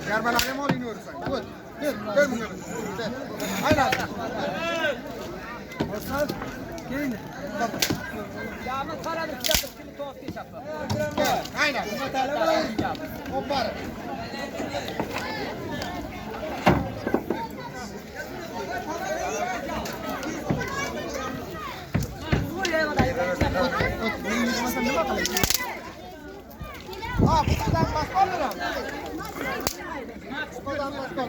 Yarbalarga molingni o'rsan. Ko'z. Ko'z bunga. Aynan. O'rsan. Keyin. Ya'ni qaradi, kitobni to'g'ri kechapti. Aynan. Hopar. Ha, bu kadar baskı mı? Bu kadar baskı.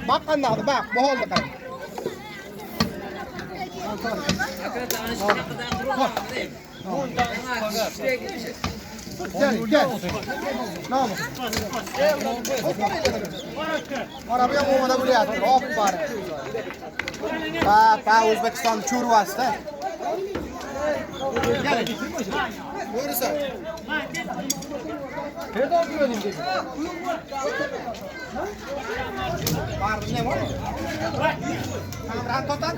Bak anladı bak bu oldu kan. Gel gel. Ne oldu? Arabaya olmadan buraya attı. Hop var. Pa O'zbekiston churvasida. Gel. Buyursa. Nerede oturuyorsun dedi. Var ne var? Kamran totan.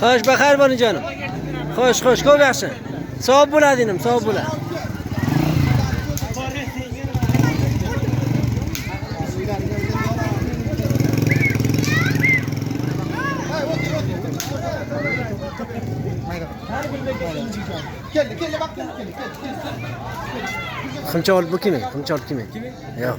Xo'sh, baxar bo'ling Xo'sh, ko'p yaxshi. Savob bo'ladi inim, savob bo'ladi. Keldi bak keldi. Ximcha olib bu kimi? Ximcha olib kimi? Yo'q.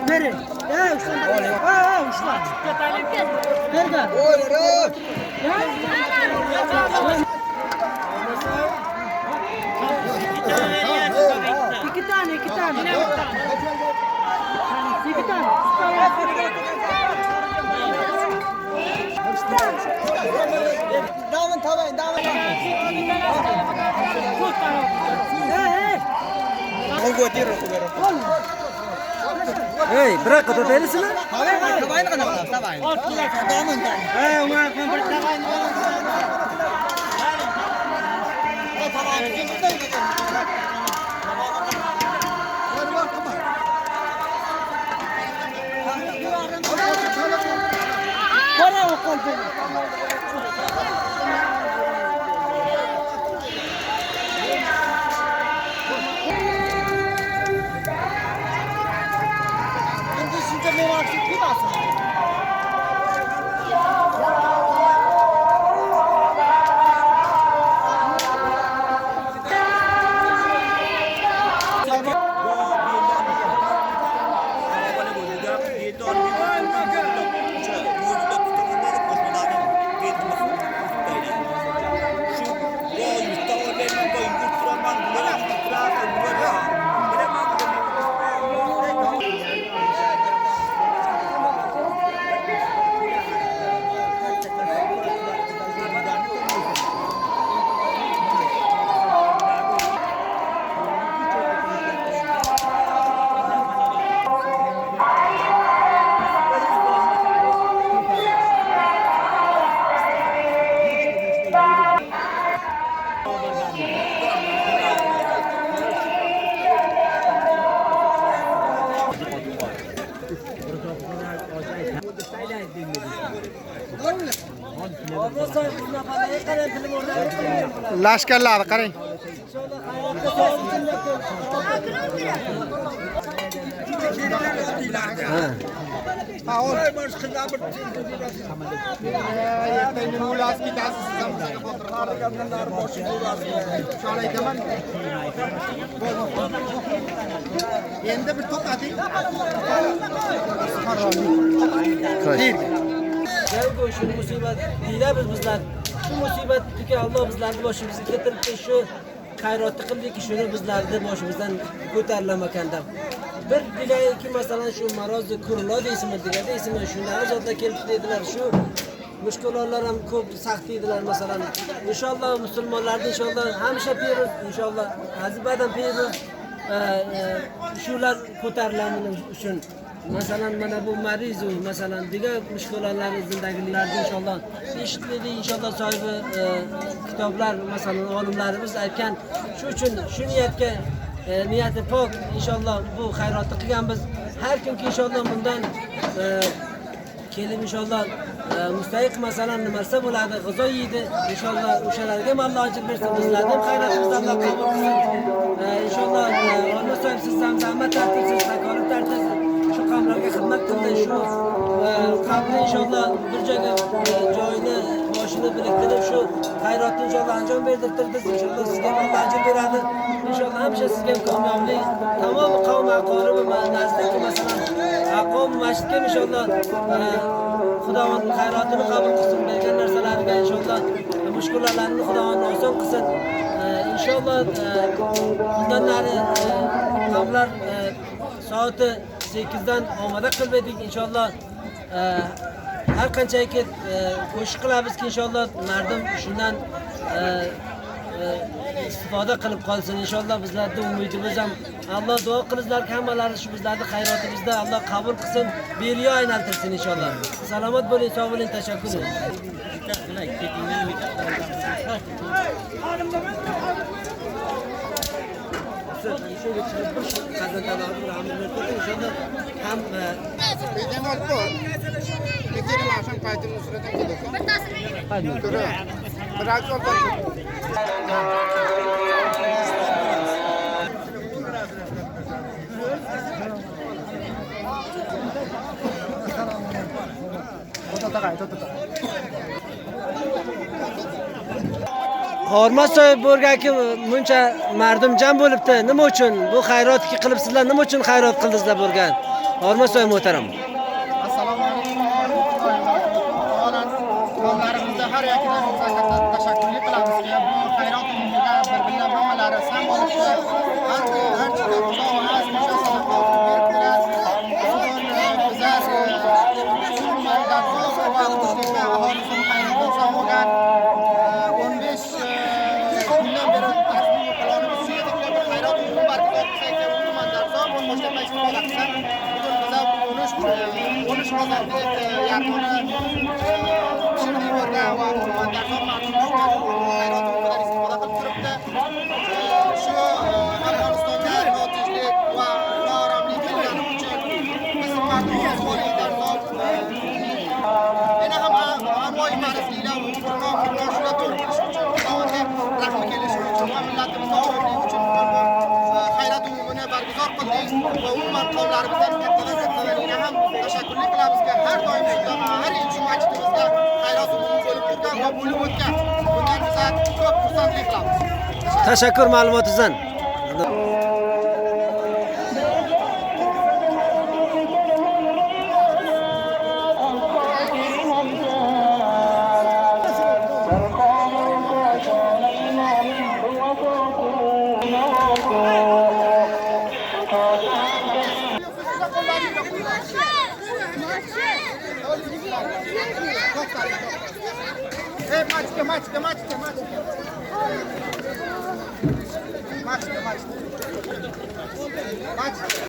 Nereye? Uçlar. Nerede? İki tane. İki tane. Davın tavayın. Hey, bırak o derisini. Tavayın kadar. Tavayın. Davın. Hey, ulan ben tavayın. Para o kolpe. Lashkarlar qarang. Ha, o bosh qilib bir ertaga ulas ketasiz siz ham xotirlarga boshi bo'lasiz. Shol aytaman. Endi bir to'xtating. Jango shu musibat deyilamiz bizlar. Shu musibatga Alloh bizlarni boshimizga keltiribdi. Shu xayrotni qildiki, shuni bizlarni boshimizdan ko'tarilamagan deb. Bir dilayki masalan shu marozi kurlo deysizmi, deysizmi, shundan zotda kelib dedilar. Shu mushkulotlar ham ko'p saxt edilar masalan. Inshaalloh musulmonlarni inshaalloh hamisha peruz, inshaalloh azibadan peruz shular ko'tarilamini uchun masalan mana bu mariz masalan degan mushkulotlar zindagilarni inshaalloh eshitdi inshaalloh sohibi kitoblar masalan olimlarimiz aytgan shu uchun shu niyatga niyati pok inshaalloh bu xayrotni qilganmiz. Har kimki inshaalloh bundan kelib inshaalloh mustahiq masalan nimasi bo'ladi, g'izo yeydi. Inshaalloh o'shalarga ham Alloh ajr bersin. Bizlarni ham xayratimizni Alloh qabul qilsin. Inshaalloh Alloh so'yib siz ham zahmat tortdingiz, takorat tortdingiz. Shu qavmlarga xizmat qildi. Shu qavmni inshaalloh bir joyga joyini boshini biriktirib shu xayratni inshaalloh anjom berdirdingiz. Inshaalloh sizga Alloh ajr beradi. Inshaalloh hamisha sizga kamollik tamom qavm aqoribi nazdagi masalan aqom masjidga inshaalloh Xudoning xayratini qabul qilsin, bergan narsalariga inshaalloh mushkullarni Xudoning oson qilsin. Inshaalloh bundan nari qavmlar soati 8 dan omada qilib edik. Inshaalloh har qanchaki qo'shiq qilamizki inshaalloh mardim shundan istifoda qilib qolsin. Inshaalloh bizlarning umidimiz ham Alloh duo qilingizlarki hammalari shu bizlarning xayrotimizda Alloh qabul qilsin, beriyo aylantirsin inshaalloh. Salomat bo'ling, sog' bo'ling, tashakkur. Hormat so'yib bo'lganki buncha mardum jam bo'libdi. Nima uchun bu xayrotni qilibsizlar? Nima uchun xayrot qildingizlar bo'lgan? Hormat so'yib muhtaram. Assalomu alaykum. Qavmlarimizda har yakidan tashakkur qilamizki, bu xayrot umumida bir-biridan hammalari sam bo'libdi. Har chiqib Alloh azza va jalla va umuman qavmlarimizdan kattalar ham tashakkurli qilamizki, har doim har yil masjidimizda xayrot bo'lib turgan va bo'lib o'tgan. Bundan biz ko'p xursandlik qilamiz. Tashakkur ma'lumotingizdan. Мачта.